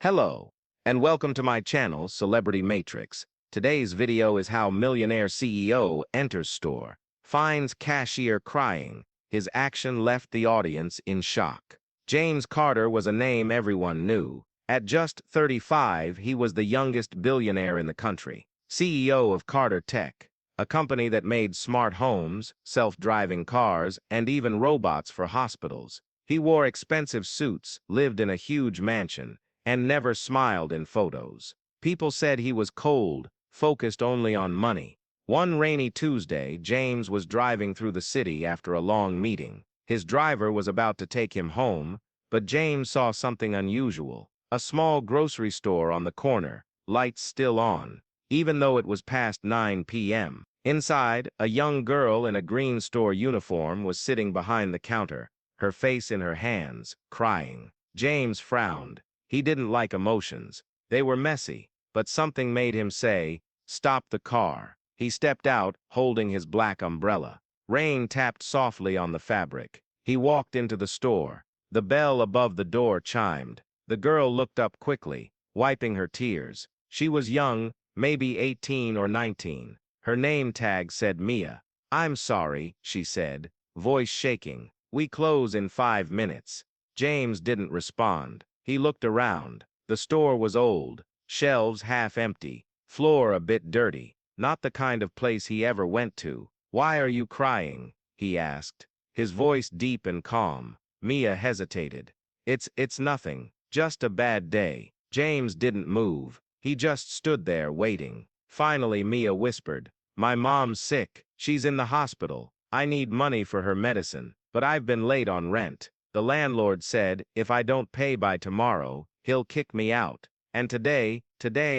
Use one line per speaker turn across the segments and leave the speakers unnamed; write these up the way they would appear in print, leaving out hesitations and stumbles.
Hello, and welcome to my channel, Celebrity Matrix. Today's video is how Millionaire CEO enters store, finds cashier crying. His action left the audience in shock. James Carter was a name everyone knew. At just 35, he was the youngest billionaire in the country, CEO of Carter Tech, a company that made smart homes, self-driving cars, and even robots for hospitals. He wore expensive suits, lived in a huge mansion, and never smiled in photos. People said he was cold, focused only on money. One rainy Tuesday, James was driving through the city after a long meeting. His driver was about to take him home, but James saw something unusual. A small grocery store on the corner, lights still on, even though it was past 9 p.m. Inside, a young girl in a green store uniform was sitting behind the counter, her face in her hands, crying. James frowned. He didn't like emotions. They were messy, but something made him say, "Stop the car." He stepped out, holding his black umbrella. Rain tapped softly on the fabric. He walked into the store. The bell above the door chimed. The girl looked up quickly, wiping her tears. She was young, maybe 18 or 19. Her name tag said Mia. "I'm sorry," she said, voice shaking. "We close in 5 minutes." James didn't respond. He looked around. The store was old, shelves half empty, floor a bit dirty, not the kind of place he ever went to. "Why are you crying?" he asked, his voice deep and calm. Mia hesitated. It's nothing, just a bad day." James didn't move. He just stood there waiting. Finally Mia whispered, "My mom's sick. She's in the hospital. I need money for her medicine, but I've been late on rent. The landlord said if I don't pay by tomorrow, he'll kick me out. And today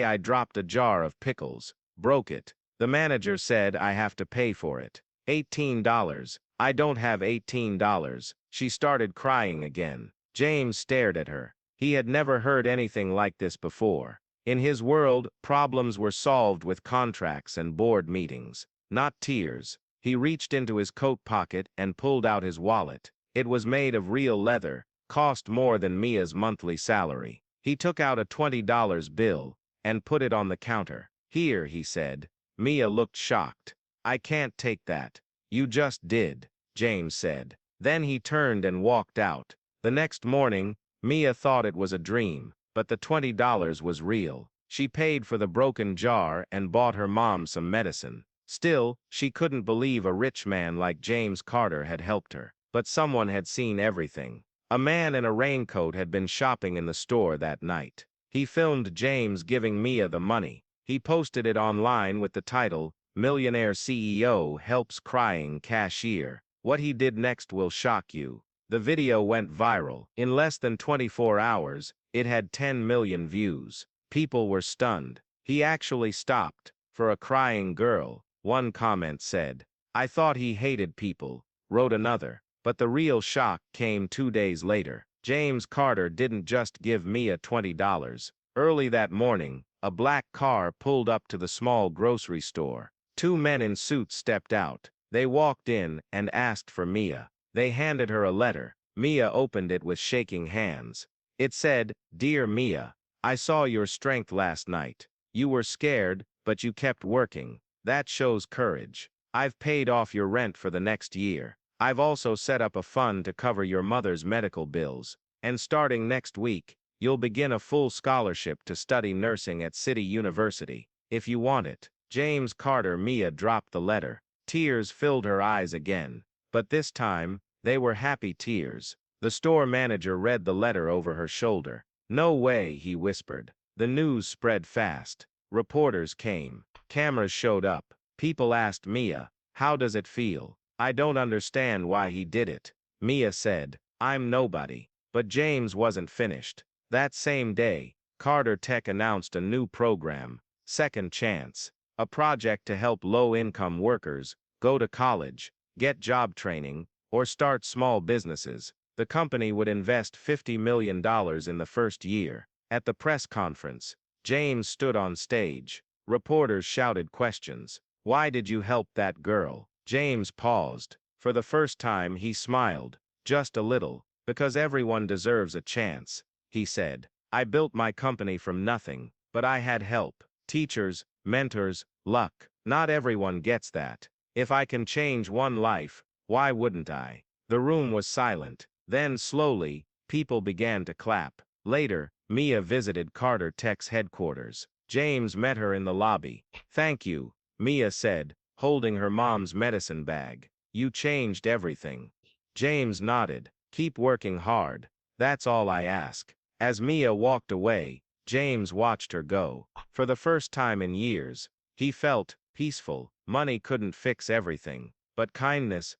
I dropped a jar of pickles, broke it. The manager said I have to pay for it. $18. I don't have $18. She started crying again. James stared at her. He had never heard anything like this before. In his world, problems were solved with contracts and board meetings, not tears. He reached into his coat pocket and pulled out his wallet. It was made of real leather, cost more than Mia's monthly salary. He took out a $20 bill and put it on the counter. "Here," he said. Mia looked shocked. "I can't take that." "You just did," James said. Then he turned and walked out. The next morning, Mia thought it was a dream, but the $20 was real. She paid for the broken jar and bought her mom some medicine. Still, she couldn't believe a rich man like James Carter had helped her. But someone had seen everything. A man in a raincoat had been shopping in the store that night. He filmed James giving Mia the money. He posted it online with the title, "Millionaire CEO Helps Crying Cashier." What he did next will shock you. The video went viral. In less than 24 hours, it had 10 million views. People were stunned. "He actually stopped for a crying girl," one comment said. "I thought he hated people," wrote another. But the real shock came 2 days later. James Carter didn't just give Mia $20. Early that morning, a black car pulled up to the small grocery store. 2 men in suits stepped out. They walked in and asked for Mia. They handed her a letter. Mia opened it with shaking hands. It said, "Dear Mia, I saw your strength last night. You were scared, but you kept working. That shows courage. I've paid off your rent for the next year. I've also set up a fund to cover your mother's medical bills. And starting next week, you'll begin a full scholarship to study nursing at City University, if you want it." James Carter. Mia dropped the letter. Tears filled her eyes again. But this time, they were happy tears. The store manager read the letter over her shoulder. "No way," he whispered. The news spread fast. Reporters came. Cameras showed up. People asked Mia, "How does it feel?" "I don't understand why he did it," Mia said. "I'm nobody." But James wasn't finished. That same day, Carter Tech announced a new program, Second Chance, a project to help low-income workers go to college, get job training, or start small businesses. The company would invest $50 million in the first year. At the press conference, James stood on stage. Reporters shouted questions. "Why did you help that girl?" James paused. For the first time he smiled, just a little. "Because everyone deserves a chance," he said. I built my company from nothing, but I had help. Teachers, mentors, luck. Not everyone gets that. If I can change one life, why wouldn't I? The room was silent. Then slowly, people began to clap. Later, Mia visited Carter Tech's headquarters. James met her in the lobby. "Thank you," Mia said, holding her mom's medicine bag. "You changed everything." James nodded. "Keep working hard. That's all I ask." As Mia walked away, James watched her go. For the first time in years, he felt peaceful. Money couldn't fix everything, but kindness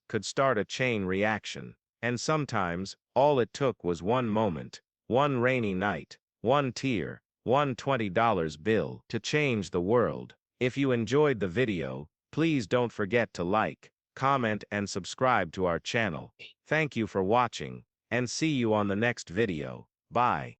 could start a chain reaction. And sometimes, all it took was one moment, one rainy night, one tear, one $20 bill to change the world. If you enjoyed the video, please don't forget to like, comment and subscribe to our channel. Thank you for watching, and see you on the next video. Bye.